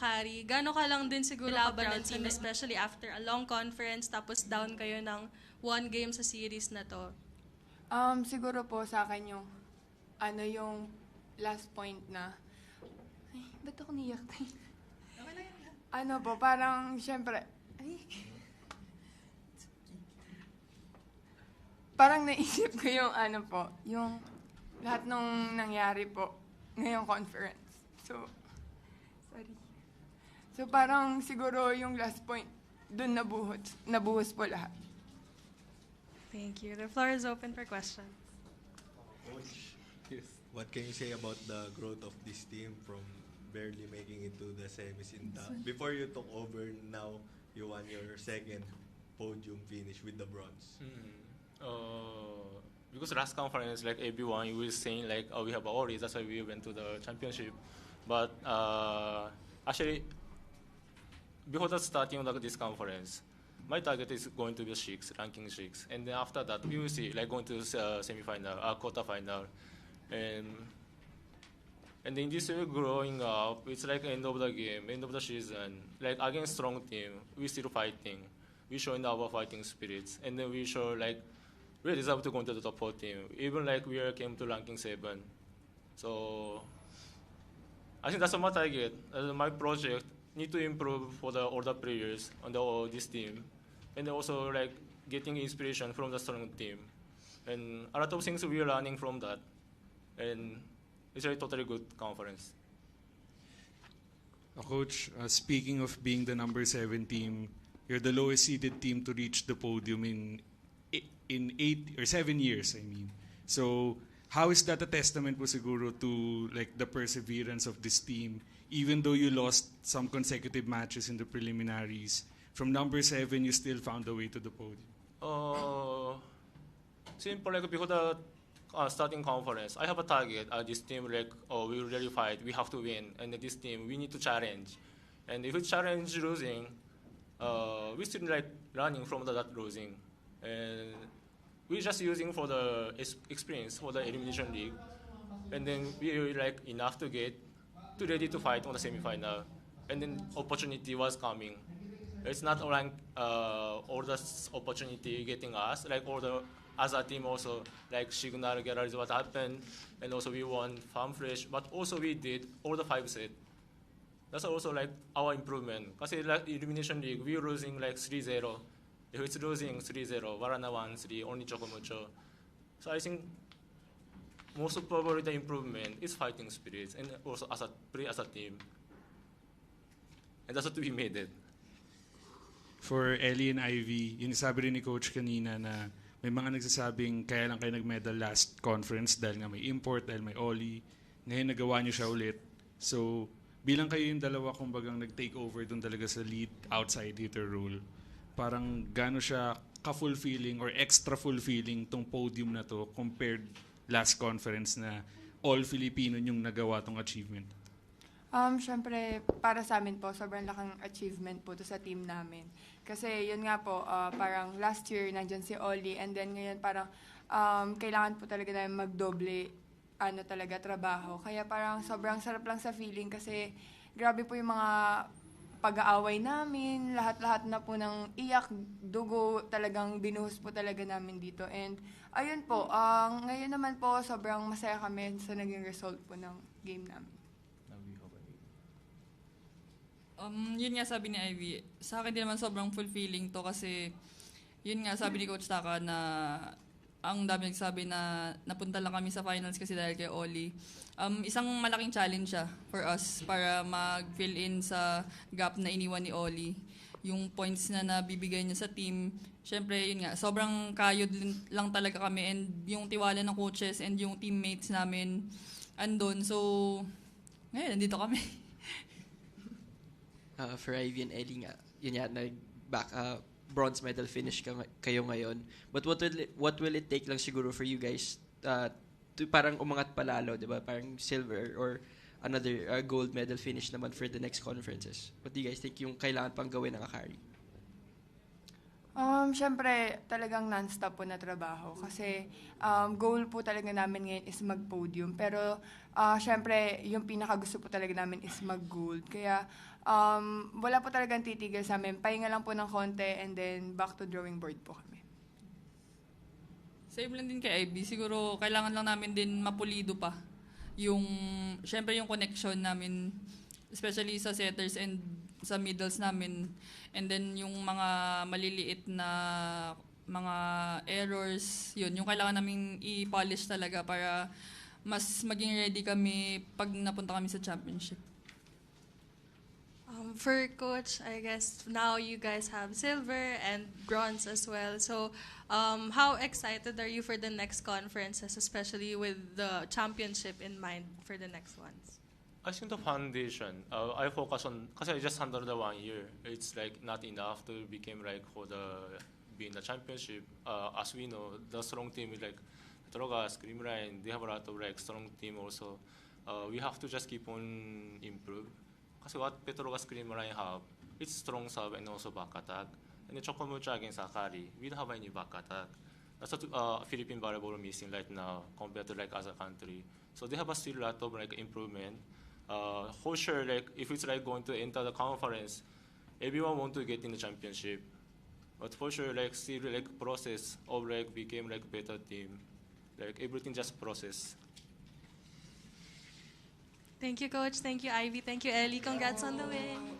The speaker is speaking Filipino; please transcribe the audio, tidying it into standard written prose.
nakakari. Gano'n ka lang din siguro Ilaban ka-proud ng sa team, especially after a long conference, tapos down kayo ng 1 game sa series na to? Siguro po sa akin yung, yung last point na, ay, ba't ako niyak tayo? Po, parang, syempre, parang naisip ko yung yung lahat nung nangyari po ngayong conference. So, sorry. So, parang siguro yung last point, dun nabuhos po lahat. Thank you. The floor is open for questions. Coach, what can you say about the growth of this team from barely making it to the semis before you took over, now you won your second podium finish with the bronze? Because last conference, like everyone, you was saying like, oh, we have Ori, that's why we went to the championship. But actually, before the starting of this conference, my target is going to be ranking 6. And then after that, we will see, like going to semi-final, quarter-final. And in this way, growing up, it's like end of the game, end of the season. Like against strong team, we still fighting. We showing our fighting spirits. And then we show like, we deserve to go into the top 4 team. Even like we came to ranking 7. So I think that's my target. My project need to improve for all the players on this team. And then also like getting inspiration from the strong team. And a lot of things we are learning from that. And it's a totally good conference. Coach, speaking of being the number 7 team, you're the lowest seeded team to reach the podium in 8 or 7 years, I mean. So, how is that a testament po siguro to like the perseverance of this team, even though you lost some consecutive matches in the preliminaries? From number 7, you still found a way to the podium. Simple, like before the starting conference, I have a target. This team, like, we really fight. We have to win. And this team, we need to challenge. And if we challenge losing, we still like running from that losing. And we're just using for the experience for the elimination league. And then we like enough to get ready to fight on the semi-final. And then opportunity was coming. It's not like all the opportunity getting us, like all the other team also, like Signal, Galleries, what happened, and also we won Farm Fresh, but also we did all the 5 sets. That's also like our improvement. Because like Elimination League, we're losing like 3-0. If it's losing 3-0, Varana 1-3, only Chocomucho. So I think most of probably the improvement is fighting spirits and also as a team. And that's what we made it. For Ellie and Ivy, yung sabi rin ni Coach kanina na may mga nagsasabing kaya lang kayo nag-medal last conference dahil nga may import, dahil may Oli. Ngayon nagawa niyo siya ulit. So, bilang kayo yung dalawa kumbagang nag-take over dun talaga sa lead outside hitter role, parang gano'n siya ka-fulfilling or extra fulfilling tong podium na to compared last conference na all Filipino yung nagawa tong achievement? Siyempre, para sa amin po, sobrang laking achievement po to sa team namin. Kasi yun nga po, parang last year nandyan si Oli, and then ngayon parang kailangan po talaga namin magdoble talaga trabaho. Kaya parang sobrang sarap lang sa feeling kasi grabe po yung mga pag-aaway namin, lahat-lahat na po ng iyak, dugo, talagang binuhos po talaga namin dito. And ayun po, ngayon naman po sobrang masaya kami sa naging result po ng game namin. Yun nga sabi ni Ivy, sa akin din naman sobrang fulfilling to kasi yun nga sabi ni Coach Taka na ang dami nagsabi na napunta lang kami sa finals kasi dahil kay Oli. Isang malaking challenge siya for us para mag-fill in sa gap na iniwan ni Oli. Yung points na nabibigay niya sa team, syempre yun nga, sobrang kayod lang talaga kami and yung tiwala ng coaches and yung teammates namin andun. So, ngayon, nandito kami. For Ivy and Ellie nga, yun nga, bronze medal finish kayo ngayon. But what will it take lang siguro for you guys to parang umangat palalo, di ba? Parang silver or another gold medal finish naman for the next conferences. What do you guys think yung kailangan pang gawin ng Akari? Siyempre, talagang non-stop po na trabaho. Kasi goal po talaga namin ngayon is mag-podium. Pero siyempre, yung pinaka-gusto po talaga namin is mag-gold. Kaya wala po talagang titigil sa amin. Pahinga lang po ng konti and then back to drawing board po kami. Same lang din kay IB. Siguro kailangan lang namin din mapulido pa yung, syempre yung connection namin, especially sa setters and sa middles namin. And then yung mga maliliit na mga errors, yun, yung kailangan namin i-polish talaga para mas maging ready kami pag napunta kami sa championship. For Coach, I guess now you guys have silver and bronze as well. So, how excited are you for the next conferences, especially with the championship in mind for the next ones? I think the foundation, I focus on, because I just handled the 1 year. It's like not enough to become like for the, be in the championship. As we know, the strong team is like Petrogas, Creamline, they have a lot of like strong team also. We have to just keep on improve. Kasi what Petrogas Creamline have, it's strong sub and also back attack. And the Chocomucha against Akari, we don't have any back attack. That's what Philippine volleyball missing right now compared to like other country. So they have a still lot of like improvement. For sure, like if it's like going to enter the conference, everyone want to get in the championship. But for sure, like still like process of like became like better team. Like everything just process. Thank you, Coach. Thank you, Ivy. Thank you, Ellie. Congrats on the win.